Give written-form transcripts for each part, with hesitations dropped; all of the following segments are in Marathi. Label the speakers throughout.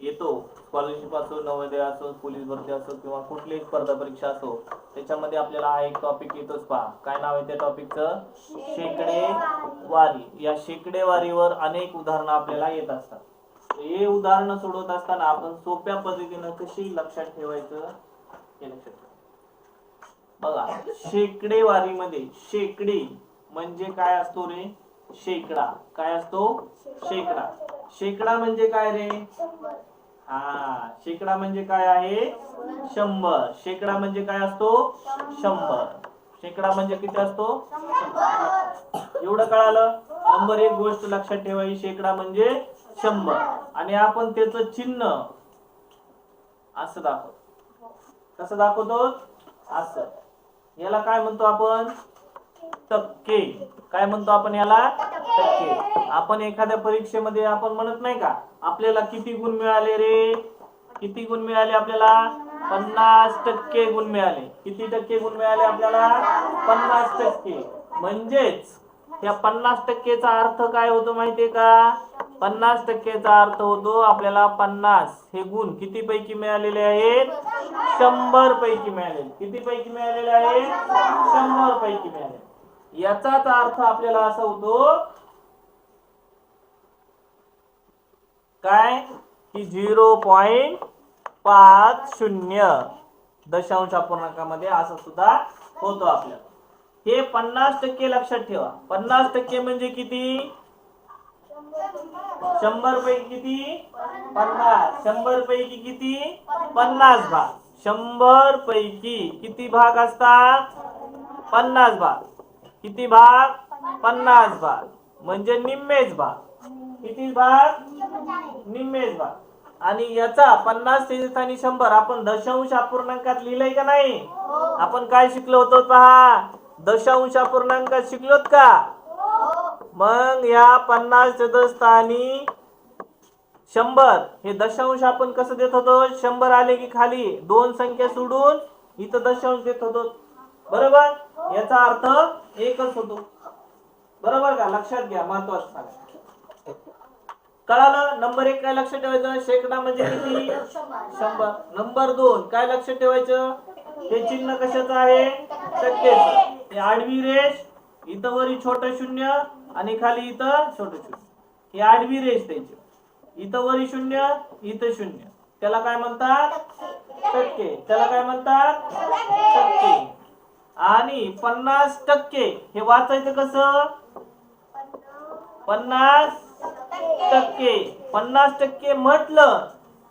Speaker 1: येतो, स्कॉलरशिप असो, नवोदय असो, पोलीस भरती असो किंवा कुठलीही स्पर्धा परीक्षा असो, त्याच्यामध्ये आपल्याला हा एक टॉपिक येतोच पहा. काय नाव आहे त्या टॉपिकचं? शेकडेवारी. या शेकडेवारीवर अनेक उदाहरणं आपल्याला येत असतात. हे उदाहरणं सोडवत असताना आपण सोप्या पद्धतीनं कशी लक्षात ठेवायचं हे लक्षात ठेवा. बघा, शेकडेवारीमध्ये शेकडी म्हणजे काय असतो रे? शेकडा. काय असतो? शेकडा. शेकडा म्हणजे काय रे? हा, शेकडा म्हणजे काय आहे? 100. शेकडा म्हणजे काय असतो? 100. शेकडा म्हणजे किती असतो? 100. एवढं कळालं? नंबर एक गोष्ट लक्षात ठेवायची, शेकडा म्हणजे 100. आणि आपण त्याचं चिन्ह असं दाखवतो. कसं दाखवतो? असं. याला काय म्हणतो आपण? टक्के. काय म्हणतो आपण याला? टक्के. आपण एखाद्या परीक्षेमध्ये आपण म्हणत नाही का, आपल्याला किती गुण मिळाले रे? किती गुण मिळाले आपल्याला? 50% गुण मिळाले. किती टक्के गुण मिळाले आपल्याला? 50%. म्हणजेच त्या 50%चा अर्थ काय होतो माहितीये का? 50%चा अर्थ होतो आपल्याला 50 हे गुण किती पैकी मिळालेले आहेत? 100 पैकी मिळाले. किती पैकी मिळालेले आहेत? 100 पैकी मिळाले. याचाच अर्थ आपल्याला असा होतो काय की 0.50 दशांश अपूर्णांकामध्ये असं सुद्धा होतो आपल्याला. हे 50% लक्षात ठेवा. 50% म्हणजे किती? 100 पैकी किती? 50. 100 पैकी किती? 50 भाग. 100 पैकी किती भाग असतात? 50 भाग. किती भाग? 50 भाग. म्हणजे निम्मेच भाग. किती भाग? निम्मेच भाग. आणि याचा 50 च्या स्थानी 100 आपण दशांश अपूर्णांकात लिहिलंय का नाही? आपण काय शिकलो होतो पहा? दशांश अपूर्णांकात शिकलोत का? मग या 50 च्या स्थानी 100 हे दशांश आपण कसं देत होतो? 100 आले की खाली दोन संख्या सोडून इथं दशांश देत होतो. बरोबर? याचा अर्थ एकच होतो. बरोबर का? लक्षात घ्या, महत्वाचं सांगा. कळालं? नंबर एक काय लक्षात ठेवायचं? शेकडा म्हणजे किती? 100. नंबर 2 काय लक्षात ठेवायचं? हे चिन्ह कशाचं आहे? टक्केचं. हे आडवी रेष, इथं वरी छोटं शून्य आणि खाली इथं छोटं शून्य. ही आडवी रेष त्याची. इथं वरी शून्य, इथं शून्य. त्याला काय म्हणतात? टक्के. त्याला काय म्हणतात? टक्के. आणि 50% हे वाचायचं कसं? 50%. 50% म्हटलं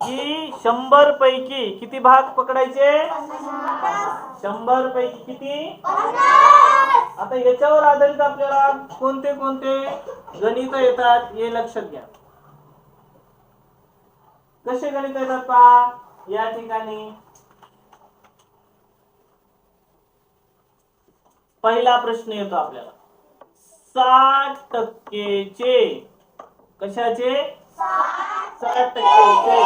Speaker 1: की 100 पैकी किती भाग पकडायचे? 100 पैकी किती? आता याच्यावर आधारित आपल्याला कोणते कोणते गणित येतात हे लक्षात घ्या. कसे गणित येतात पहा या ठिकाणी. पहिला प्रश्न येतो आपल्याला, 60%चे कशाचे? 60%चे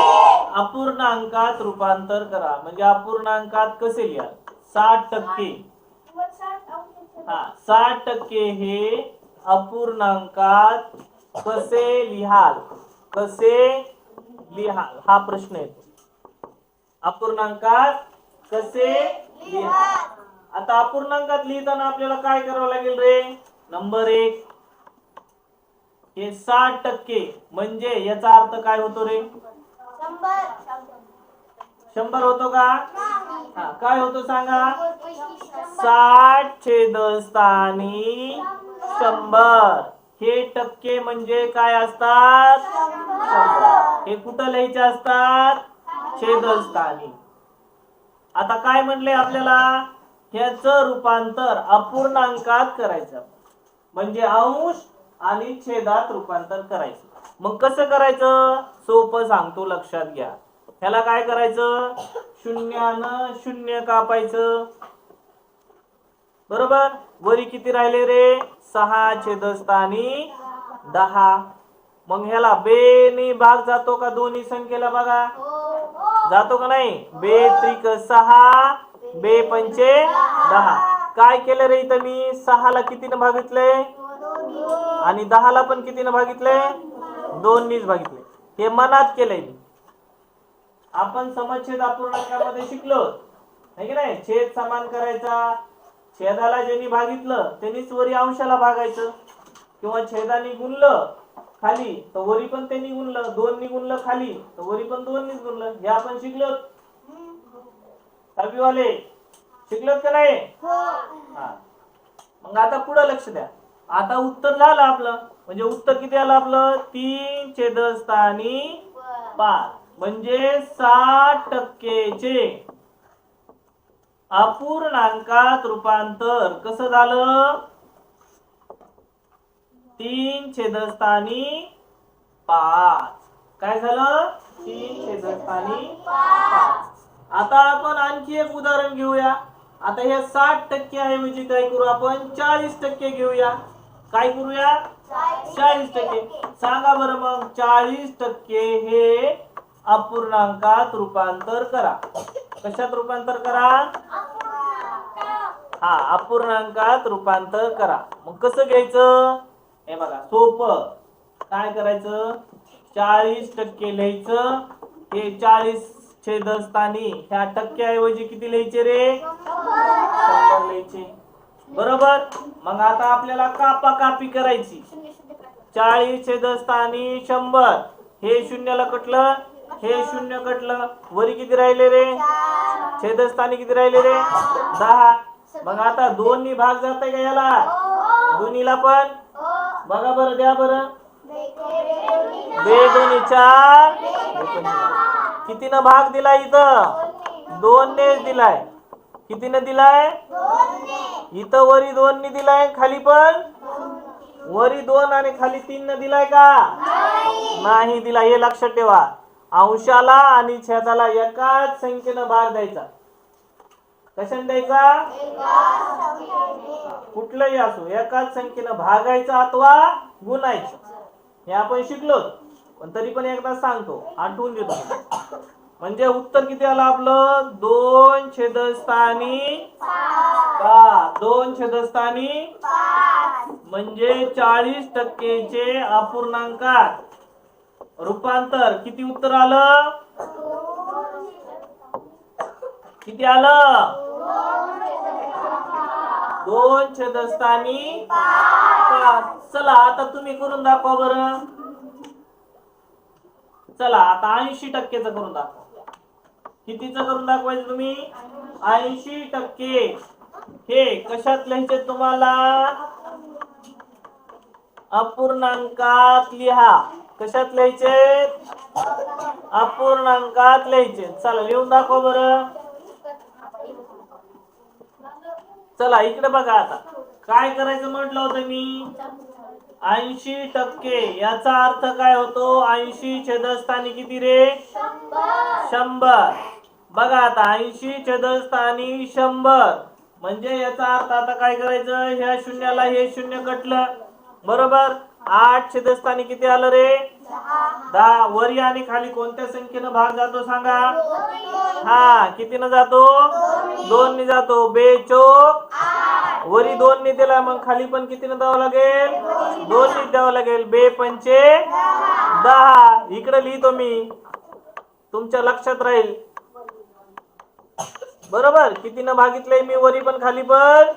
Speaker 1: अपूर्णांकात रूपांतर करा. म्हणजे अपूर्णांकात कसे लिहा? 60%. हा, 60% हे अपूर्णांकात कसे लिहाल? कसे लिहाल हा प्रश्न येतो. अपूर्णांकात कसे लिहाल? आता अपूर्णांकात लिहिताना आपल्याला काय करावं लागेल रे? नंबर एक, हे 60% म्हणजे याचा अर्थ काय होतो रे? 100 होतो का? हा, काय होतो सांगा? 60 छेदस्थानी 100. हे टक्के म्हणजे काय असतात? 100. हे कुठं लिहायचे असतात? छेदस्थानी. आता काय म्हणले आपल्याला? ह्याचं रूपांतर अपूर्णांकात करायचं. म्हणजे अंश आणि छेदात रूपांतर करायचं. मग कसं करायचं? सोपं सांगतो, लक्षात घ्या. ह्याला काय करायचं? शून्यानं शून्य कापायचं. बरोबर? वरी किती राहिले रे? 6 छेदस्थानी 10. मग ह्याला बे ने भाग जातो का दोन्ही संख्येला? बघा जातो का नाही? बे त्रिक 6, बे पंचे 10. काय केलं रे इथं मी? 6 ला कितीनं भागितले? आणि 10 ला पण कितीनं भागितले? 2 नीच भागितले. हे मनात केलंय मी. आपण समछेद अपूर्णांकामध्ये शिकलो आहे की नाही. छेद समान करायचा, छेदाला ज्यांनी भागितलं त्यांनीच वरी अंशाला भागायचं, किंवा छेदाने गुणलं खाली तर वरी पण त्यांनी गुणलं, दोन गुणलं खाली तर वरी पण दोननीच गुणलं. हे आपण शिकलो वाले, शिकलोत का नाही. हा, मग आता पुढे लक्ष द्या. आता उत्तर झालं आपलं, म्हणजे उत्तर किती आलं आपलं 3 छेदस्थानी 5, म्हणजे 60% अपूर्णांकात रूपांतर कसं झालं 3 छेदस्थानी 5. काय झालं 3 छेदस्थानी 5. आता आपण आणखी एक उदाहरण घेऊया. आता हे 60% ऐवजी काय करू आपण 40% घेऊया. काय करूया 40%. सांगा बरं मग 40% हे अपूर्णांकात रूपांतर करा. कशात रूपांतर करा. हा, अपूर्णांकात रूपांतर करा. मग कसं घ्यायचं हे बघा सोपं. काय करायचं 40% लिहायचं. हे 40 छेदस्थानी ह्या टक्क्याऐवजी किती लिहायचे रे 100 लिहायचे. बरोबर. मग आता आपल्याला कापाकापी करायची. 40 छेदस्थानी 100, हे शून्याला कटलं, हे शून्य कटलं, वरी किती राहिले रे छेदस्थानी किती राहिले रे 10. मग आता 2 नी भाग जाते का याला दोन्हीला पण. बघा बरं द्या बरं. 2 दोन्ही 4, कितीनं भाग दिला इथं 2 नेच दिलाय. कितीनं दिलाय इथं वरी 2 नी दिलाय, खाली पण वरी 2 आणि खाली 3 न दिलाय का नाही दिला. हे लक्षात ठेवा. अंशाला आणि छेदाला एकाच संख्येनं भाग द्यायचा. कशाने द्यायचा कुठलंही असो एकाच संख्येनं भागायचं अथवा गुणायचं. हे आपण शिकलो, पण तरी पण एकदा सांगतो, आठवून देतो. म्हणजे उत्तर किती आलं आपलं 2 छेदस्थानी 5. 2 छेदस्थानी 5 म्हणजे 40% अपूर्णांकात रूपांतर. किती उत्तर आलं किती आलं 2 छेदस्थानी 5. चला आता तुम्ही करून दाखवा बरं. चला आता 80% करून दाखवा. कितीचं करून दाखवायचं तुम्ही 80%. हे कशात लिहायचे तुम्हाला अपूर्णांकात लिहा. कशात लिहायचे अपूर्णांकात लिहायचे. चला लिहून दाखवा बरं. चला इकडे बघा. आता काय करायचं म्हटलं होतं मी 80%. याचा अर्थ काय होतो 80 छेदस्थानी किती रे 100. बघा आता 80 छेदस्थानी 100 म्हणजे याचा अर्थ आता काय करायचं ह्या शून्याला हे शून्य कटलं. बरोबर. 8 छेदस्थानी किती आलं रे 10. वरी आणि खाली कोणत्या संख्येनं भाग जातो सांगा. हा, कितीनं जातो 2 नी जातो. 2 चोक 8. वरी 2 नी दिला, मग खाली पण कितीनं द्यावं लागेल 2 नी द्यावं लागेल. 2 पंचे 10. इकडे लिहितो मी, तुमच्या लक्षात राहील. बरोबर. कितीनं भागितलंय मी वरी पण खाली पण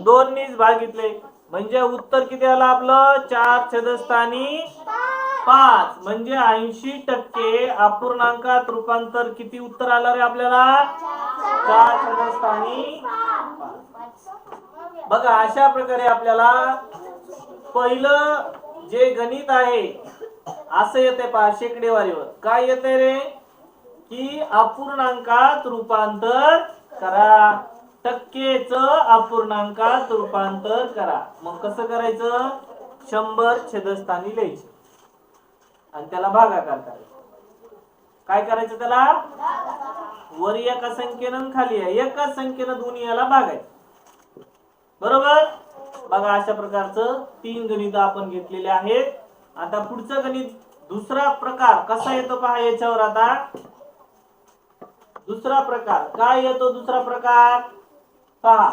Speaker 1: 2 नीच भागितले. म्हणजे उत्तर किती आलं आपलं 4 छेदस्थानी 5. म्हणजे 80% अपूर्णांकात रूपांतर किती उत्तर आलं रे आपल्याला 4 छेदस्थानी 5. बघा अशा प्रकारे आपल्याला पहिलं जे गणित आहे असं येते पहा शेकडेवारीवर. काय येते रे की अपूर्णांकात रूपांतर करा. टक्केचं अपूर्णांकात रूपांतर करा. मग कसं करायचं 100 छेदस्थानी लिहायचे आणि त्याला भागाकार करायचा. काय करायचं त्याला वरी एका संख्येनं खाली आहे एकाच संख्येनं दोन्ही याला भागायचं. बरोबर. बघा अशा प्रकारचं 3 गणित आपण घेतलेले आहेत. आता पुढचं गणित दुसरा प्रकार कसा येतो पहा याच्यावर. आता दुसरा प्रकार काय येतो दुसरा प्रकार पहा.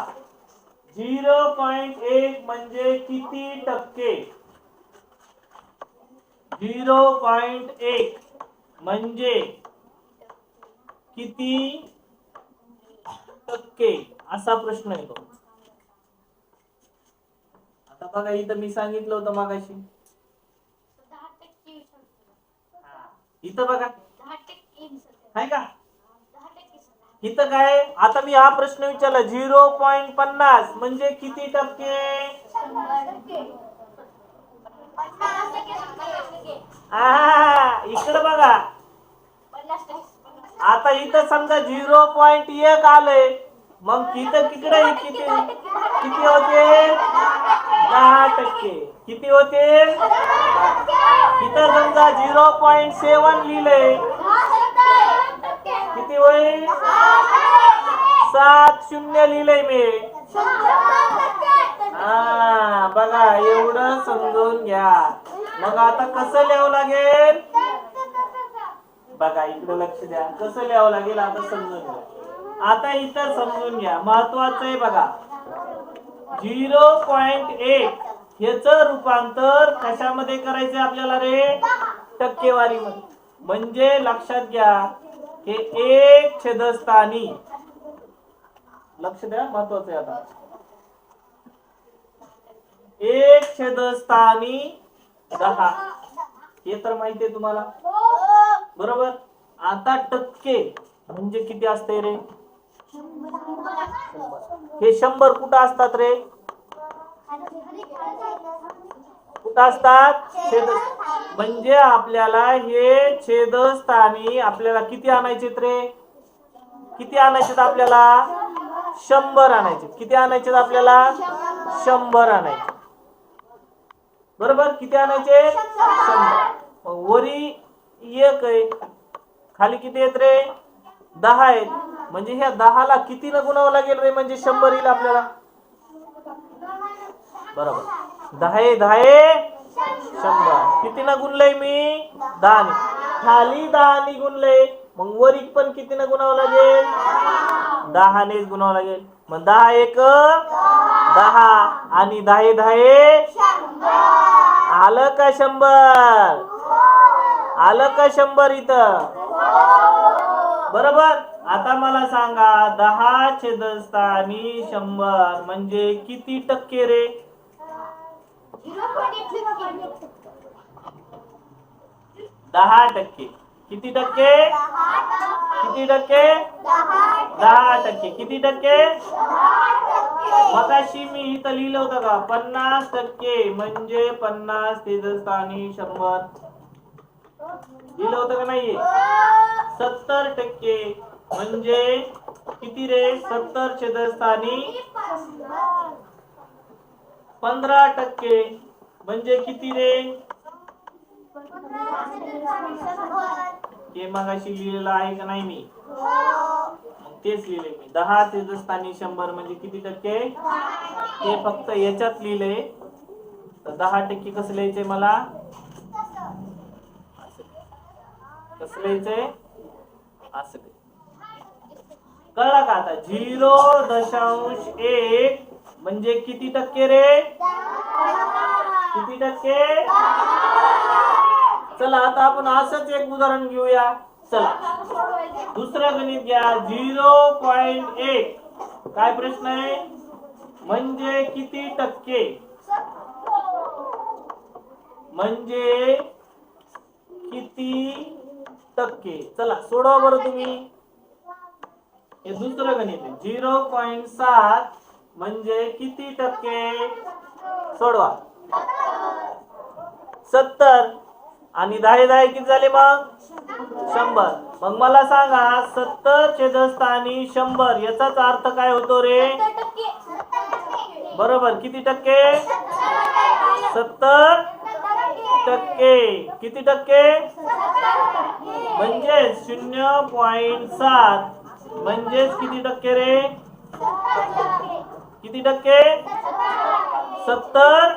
Speaker 1: 0.1 म्हणजे किती टक्के. 0.1 म्हणजे किती टक्के असा प्रश्न येतो. आता बघा इथं मी सांगितलं होतं मागाशी, इथं बघा आहे का, इथं काय, आता मी हा प्रश्न विचारला 0.50 म्हणजे किती टक्के. इकडे बघा, आता इथं समजा 0.1 आलंय, मग इथं तिकडे किती किती होते, 10%. किती होते, इथं समजा 0.7 लिहिलंय, किती होईल, 7 शून्य लिहिलंय मी. बघा एवढं समजून घ्या. मग आता कसं लिहावं लागेल, बघा इकडे लक्ष द्या, कसं लिहावं लागेल आता समजून घ्या. आता इथं समजून घ्या, महत्वाचं आहे बघा, 0.1 ह्याच रूपांतर कशामध्ये करायचं आपल्याला रे, टक्केवारी मध्ये. म्हणजे लक्षात घ्या हे एक छेदस्थानी, लक्ष द्या महत्वाचं आहे, आता एक छेदस्थानी 10, हे तर माहिती आहे तुम्हाला बरोबर. आता टक्के म्हणजे किती असते रे, हे 100 कुठं असतात रे, कुठं असतात, छेद. म्हणजे आपल्याला हे छेदस्थानी आपल्याला किती आणायचे रे, किती आणायचे आपल्याला, 100 आणायचे. किती आणायचे आपल्याला, 100 आणायचे बरोबर. किती आणायचे, 100. वरी 1 आहे, खाली किती आहेत रे, 10 आहेत. म्हणजे ह्या 10 ला किती न गुणावं लागेल रे, म्हणजे 100 येईल आपल्याला बरोबर. 10 10 100. किती न गुणलंय मी, 10 ने. खाली 10 ने गुणलंय, मग वरी पण किती न गुणावं लागेल, 10 नेच गुणावं लागेल. मग 10 1 10 आणि 10 10 आलं का 100, आलं का 100 इथं बरोबर. आता मला सांगा 10 छेदस्थानी 100 म्हणजे किती टक्के रे, 10%. किती टक्के, किती टक्के, 10%. किती टक्के, मगाशी मी इथं लिहिलं होतं का, 50% म्हणजे 50 छेदस्थानी 100 लिहिलं होतं का नाहीये. 70% म्हणजे किती रे, 70 छेदस्थानी 15% म्हणजे किती रे, हे मगाशी लिहिलेलं आहे का नाही मी, तेच लिहिले मी. 10 छेदस्थानी 100 म्हणजे किती टक्के, हे फक्त याच्यात लिहिले. तर 10% कसं लिहायचंय मला, कसं लिहायचंय, असं कळलं का. आता 0.1 म्हणजे किती टक्के रे, किती टक्के. चला आता आपण असंच एक उदाहरण घेऊया. चला दुसरं गणित घ्या. 0.1 काय प्रश्न आहे, म्हणजे किती टक्के, म्हणजे किती टक्के. चला सोडवा बरं तुम्ही. हे दुसरं गणित आहे. 0.7 म्हणजे किती टक्के, सोडवा. 70 आणि 10 10 किती झाले मग, 100. मग मला सांगा 70 छेदस्थानी 100 याचाच अर्थ काय होतो रे, बरोबर. किती टक्के, 70%. किती टक्के, म्हणजे 0.7 म्हणजेच किती टक्के रे, किती टक्के, 70.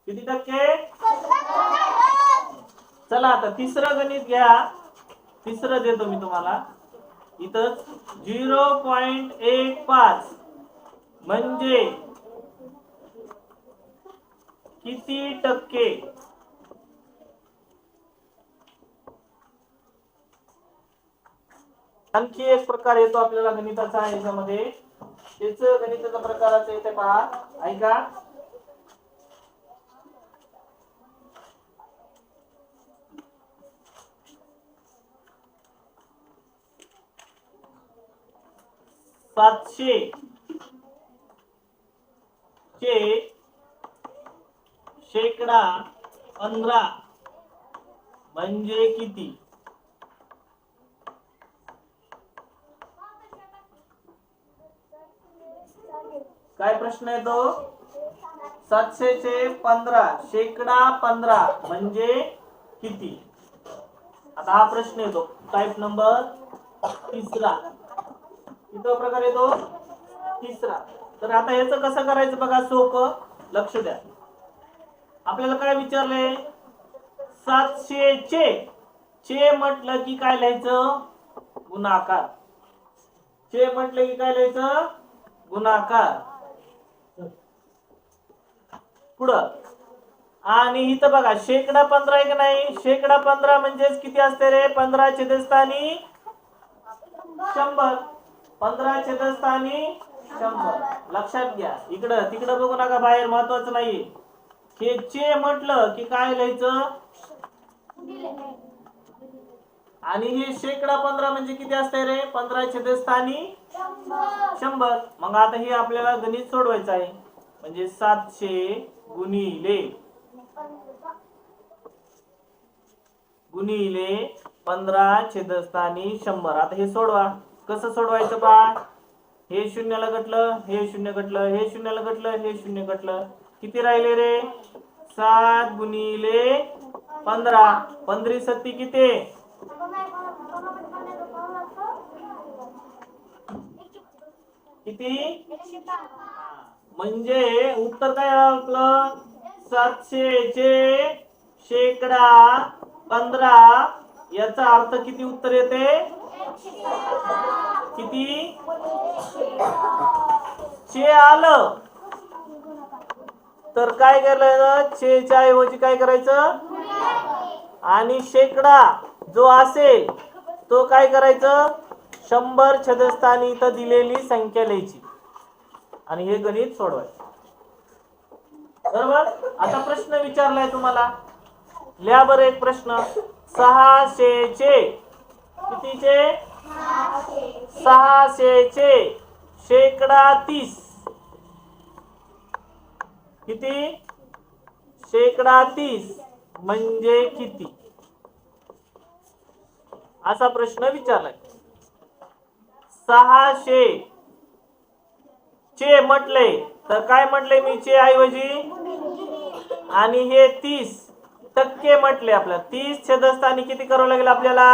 Speaker 1: किती टक्के. चला आता तिसरं गणित घ्या. तिसरं देतो मी तुम्हाला इथं. 0.15 म्हणजे किती टक्के, आणखी एक प्रकार येतो आपल्याला गणिताचा याच्यामध्ये, तेच गणिताचा प्रकाराचं येते पहा, ऐका. सातशे चे शेकडा 15 म्हणजे किती? काय प्रश्न आहे तो? 700 चे 15 शेकडा 15 म्हणजे किती? आता हा प्रश्न येतो टाइप नंबर तिसरा. किती प्रकार येतो? तिसरा. तर आता याचं कसं करायचं बघा, सोपं. लक्ष द्या. आपल्याला काय विचारलंय? 700 चे म्हटलं की काय लिहायचं? गुणाकार. चे म्हटलं की काय लिहायचं? गुणाकार. पुढं आणि इथं बघा शेकडा 15 आहे की नाही? शेकडा 15 म्हणजेच किती असते रे? 15 छेदस्थानी 100. 15 छेदस्थानी 100. लक्षात घ्या. इकडं तिकडं बघू नका, बाहेर महत्वाचं नाही. हे चे म्हटलं की काय लिहायचं? आणि हे शेकडा 15 म्हणजे किती असते रे? 15 छेदस्थानी 100. मग आता हे आपल्याला गणित सोडवायचं आहे. म्हणजे 700 गुणिले 15 छेदस्थानी 100. आता हे सोडवा. कसं सोडवायचं पहा. हे शून्याला घटलं, हे शून्य घटलं, हे शून्याला घटलं, हे शून्य घटलं. किती राहिले रे? 7 गुणिले 15. 15 सत्ती किती? किती? म्हणजे उत्तर काय आपलं? 700 चे शेकडा 15. याचा अर्थ किती उत्तर येते? किती? चे आलं तर काय करायचं? चे च्या ऐवजी काय करायचं? आणि शेकडा जो असेल तो काय करायचं? 100 छेदस्थानी इथं दिलेली संख्या लिहायची आणि हे गणित सोडवायचं. बरोबर. आता प्रश्न विचारलाय तुम्हाला, लिहा बरं एक प्रश्न. 600 चे कितीचे? 600 चे शेकडा 30 किती? शेकडा 30 म्हणजे किती? असा प्रश्न विचारलाय. 600 चे म्हटले तर काय म्हटले मी? चे ऐवजी आणि हे 30% म्हटले. आपल्याला 30 छेदस्थानी किती करावं लागेल आपल्याला?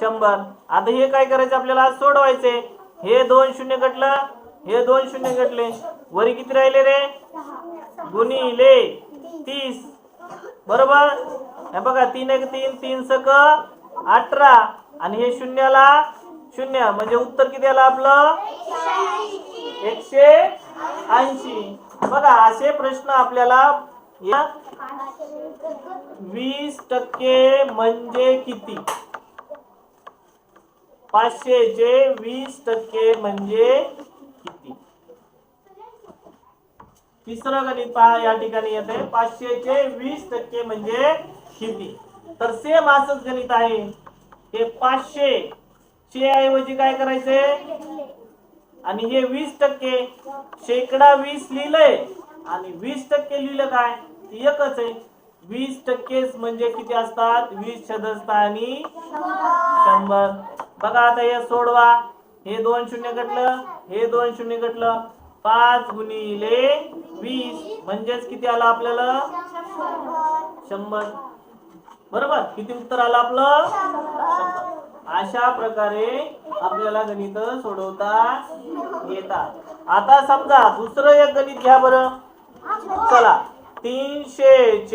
Speaker 1: 100. आता हे काय करायचं आपल्याला? सोडवायचे. हे 2 शून्य घटलं, हे 2 शून्य घटले, वरी किती राहिले रे? गुणिले 30. बरोबर. हे बघा 3 1 3 3 सक 18 आणि हे शून्याला शून्य म्हणजे उत्तर किती आलं आपलं? 180. बघा असे प्रश्न आपल्याला 20% म्हणजे किती? 500 चे 20% म्हणजे किती? तिसरं गणित पहा या ठिकाणी येते. 500 चे 20% म्हणजे किती? तर सेम असंच गणित आहे. हे 500 चे ऐवजी काय करायचे? आणि हे 20%. शेकडा 20 लिहिलंय आणि 20% लिहिलं काय? एकच आहे. 20% म्हणजे किती असतात? 20 छेदस्थानी 100. बघा आता हे सोडवा. हे 2 शून्य घटलं, हे 2 शून्य घटलं. 5 गुणिले 20 म्हणजेच किती आलं आपल्याला? 100. बरोबर. किती उत्तर आलं आपलं? 100. अशा प्रकारे आपल्याला गणित सोडवता येतात. आता समजा दुसरं एक गणित घ्या बरं. चला. 300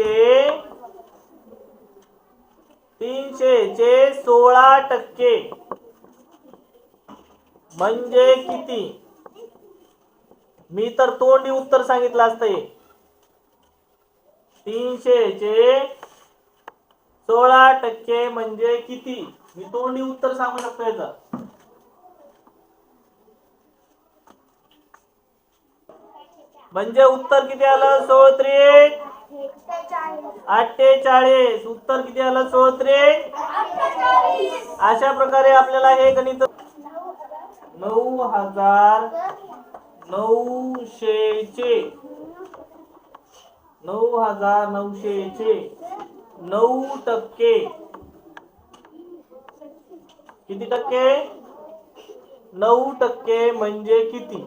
Speaker 1: चे 16% म्हणजे किती? मी तर तोंडी उत्तर सांगितलं असतं. 300 चे 16% म्हणजे किती? मी तोंडी उत्तर सांगू शकतो याचं. म्हणजे उत्तर किती आलं? 16 त्रिक 48. उत्तर किती आलं? 16 त्रिक 48. अशा प्रकारे आपल्याला हे गणित 9,900 चे 9,900 चे 9% किती टक्के? 9% म्हणजे किती?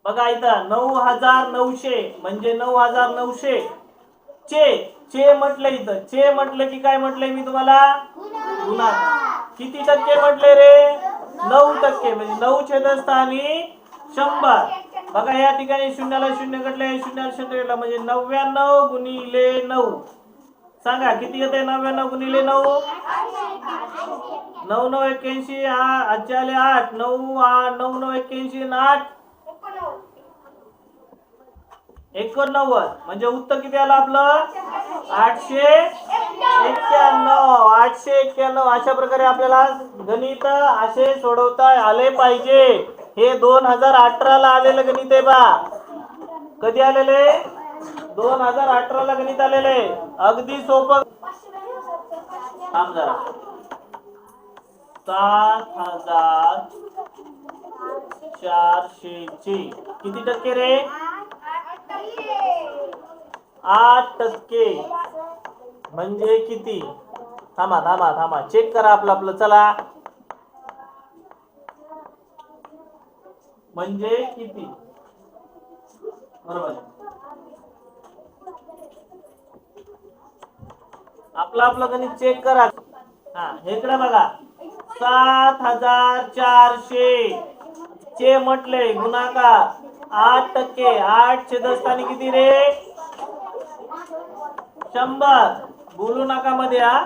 Speaker 1: बघा इथं 9,900 म्हणजे 9,900 चे म्हटलं. इथं चे म्हटलं की काय म्हटलंय मी तुम्हाला? गुणाकार. किती टक्के म्हटले रे? 9% म्हणजे 9 छेदस्थानी 100. बघा या ठिकाणी शून्याला शून्य घटले, शून्याला शून्य घटला म्हणजे 99 गुणिले 9. सांगा किती येते 99 गुणिले 9? 9 9 81. आजचे आले 8. 9 9 9 81 8 89. म्हणजे उत्तर किती आलं आपलं? 891. 891. अशा प्रकारे आपल्याला गणित असे सोडवता आले पाहिजे. हे 2018 ला आलेलं गणित आहे बा. कधी आलेले? 2018 ला गणित आलेले. अगदी सोपं. थांब जरा. 7,400 चे किती टक्के रे? 8% म्हणजे किती? थांबा थांबा थांबा, चेक करा आपलं चला. म्हणजे किती? बरोबर. आपलं गणित चेक करा. हा इकडे बघा. 7,400 चे म्हटले गुणाकार 8%. 8 छेदस्थानी किती रे? 100. बोलू नका मध्ये हा.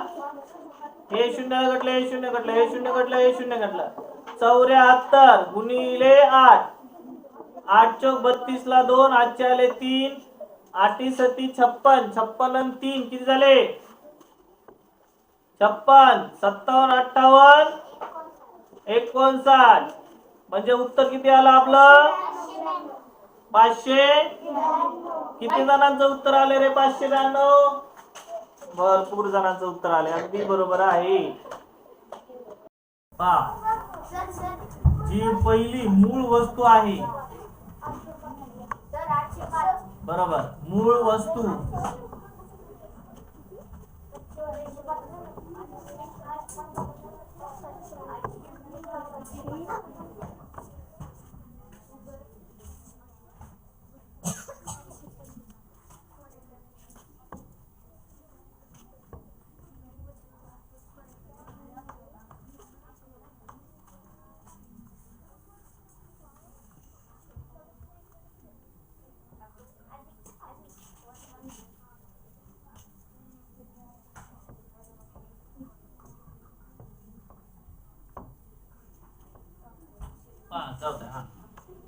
Speaker 1: हे शून्य घटले, हे शून्य घटले, हे शून्य घटलं, हे शून्य घटलं. 74 गुणिले 8. 8 चौक 32 ला 2. आजचे आले 3. 8 सती 56. 56 आणि 3 किती झाले? 56. 57 58 59. म्हणजे उत्तर किती आलं आपलं? 500. किती जणांचं उत्तर आले रे? 592. भरपूर जणांचं उत्तर आले. अगदी बरोबर आहे. जी पहिली मूळ वस्तू आहे. बरोबर. मूळ वस्तू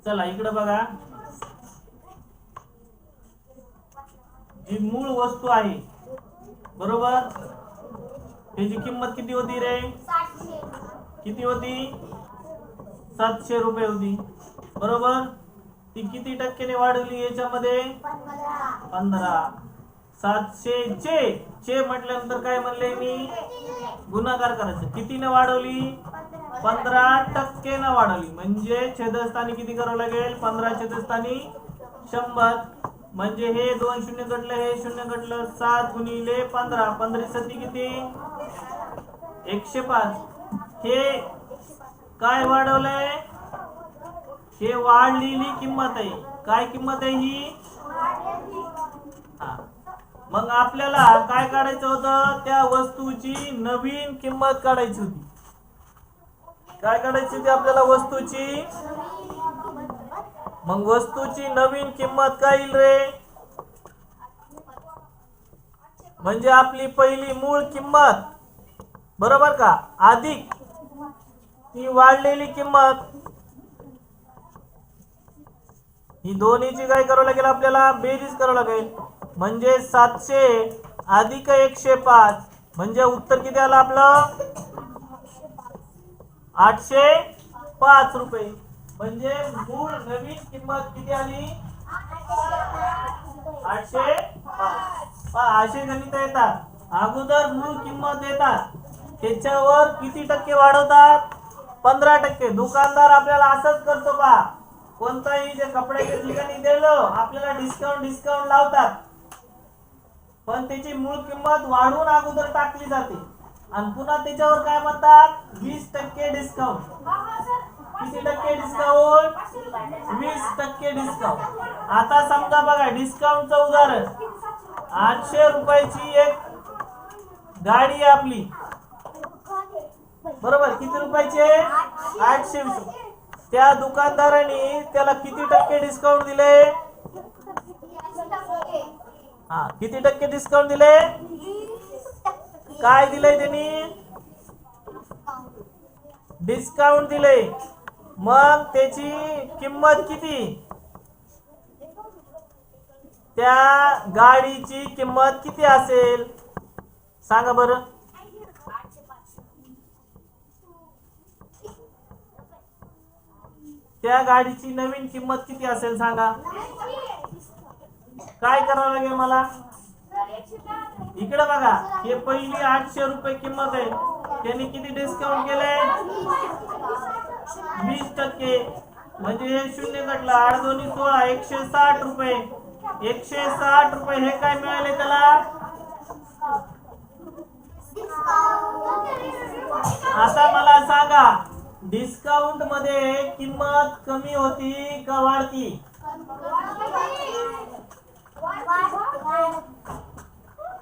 Speaker 1: चला इकडे बघा. जी मूळ वस्तू आहे बरोबर, त्याची किंमत किती होती रे? किती होती? 700 रुपये होती. बरोबर. ती किती टक्क्याने वाढवली याच्यामध्ये? 15. 700 चे म्हटल्यानंतर काय म्हणले मी? गुणाकार करायचं. कितीने वाढवली? 15% वाढवली. म्हणजे छेदस्थानी किती करावं लागेल? 15 छेदस्थानी 100. म्हणजे हे 2 शून्य घटलं, हे शून्य घटलं. 7 गुणिले 15. 15 सती किती? 105. हे काय वाढवलंय? हे वाढलेली किंमत आहे. काय किंमत आहे ही? मग आपल्याला काय काढायचं होतं? त्या वस्तूची नवीन किंमत काढायची होती. काय काढायची ती आपल्याला वस्तूची. मग वस्तूची नवीन किंमत काय येईल रे? म्हणजे आपली पहिली मूळ किंमत बरोबर का अधिक ती वाढलेली किंमत. ही दोन्हीची काय करावं लागेल आपल्याला? बेरीज करावं लागेल. म्हणजे 700 अधिक 105 म्हणजे उत्तर किती आलं आपलं? 805 रुपये. म्हणजे मूळ नवीन किंमत किती आली? 805. असे गणित येतात. अगोदर मूळ किंमत येतात त्याच्यावर किती टक्के वाढवतात? 15%. दुकानदार आपल्याला असंच करतो पहा. कोणताही जे कपड्याच्या ठिकाणी दिलं आपल्याला डिस्काउंट लावतात, पण त्याची मूळ किंमत वाढवून अगोदर टाकली जाते आणि पुन्हा त्याच्यावर काय म्हणतात? 20% डिस्काउंट. किती टक्के डिस्काउंट? 20% डिस्काउंट. आता समजा बघा डिस्काउंटचं उदाहरण, 800 रुपयाची एक गाडी आहे आपली बरोबर. किती रुपयाची आहे? 820. त्या दुकानदाराने त्याला किती टक्के डिस्काउंट दिले? किती टक्के डिस्काउंट दिले? काय दिले त्यांनी? डिस्काउंट दिले. मग त्याची किंमत किती? त्या गाडीची किंमत किती असेल सांगा बरं? त्या गाडीची नवीन किंमत किती असेल सांगा? काय करावं लागेल मला? इकडे बघा, हे पहिली 800 रुपये किंमत आहे, त्यांनी किती डिस्काउंट केले? 20%. म्हणजे हे शून्य कटलं, 8 दोन्ही 16, 160 रुपये. 160 रुपये हे काय मिळाले त्याला? आता मला सांगा, डिस्काउंट मध्ये किंमत कमी होती का वाढती?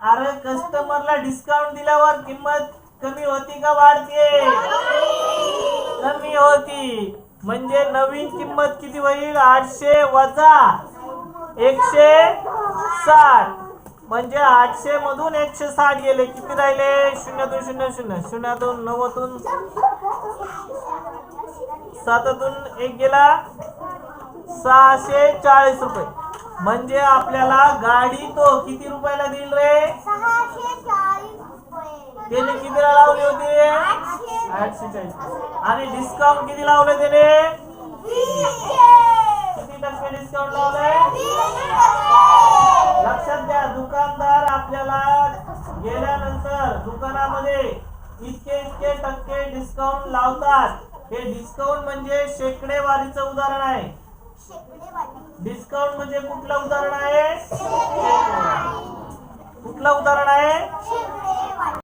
Speaker 1: अरे कस्टमरला डिस्काउंट दिल्यावर किंमत कमी होती का वाढते? कमी होती. म्हणजे नवीन किंमत किती होईल? 800 वजा 160. म्हणजे 800 मधून 160 गेले, किती राहिले? 0 0 0 0 9 7 1 गेला, 640 रुपये. म्हणजे आपल्याला गाडी तो किती रुपयाला देईल रे? 640 रुपये. त्याने कितीला लावली होती? 840. आणि डिस्काउंट किती लावले त्याने? किती टक्के डिस्काउंट लावले? लक्षात द्या, दुकानदार आपल्याला गेल्यानंतर दुकानामध्ये इतके टक्के डिस्काउंट लावतात. हे डिस्काउंट म्हणजे शेकडेवारीचं उदाहरण आहे. डिस्काउंट म्हणजे कुठलं उदाहरण आहे? कुठलं उदाहरण आहे?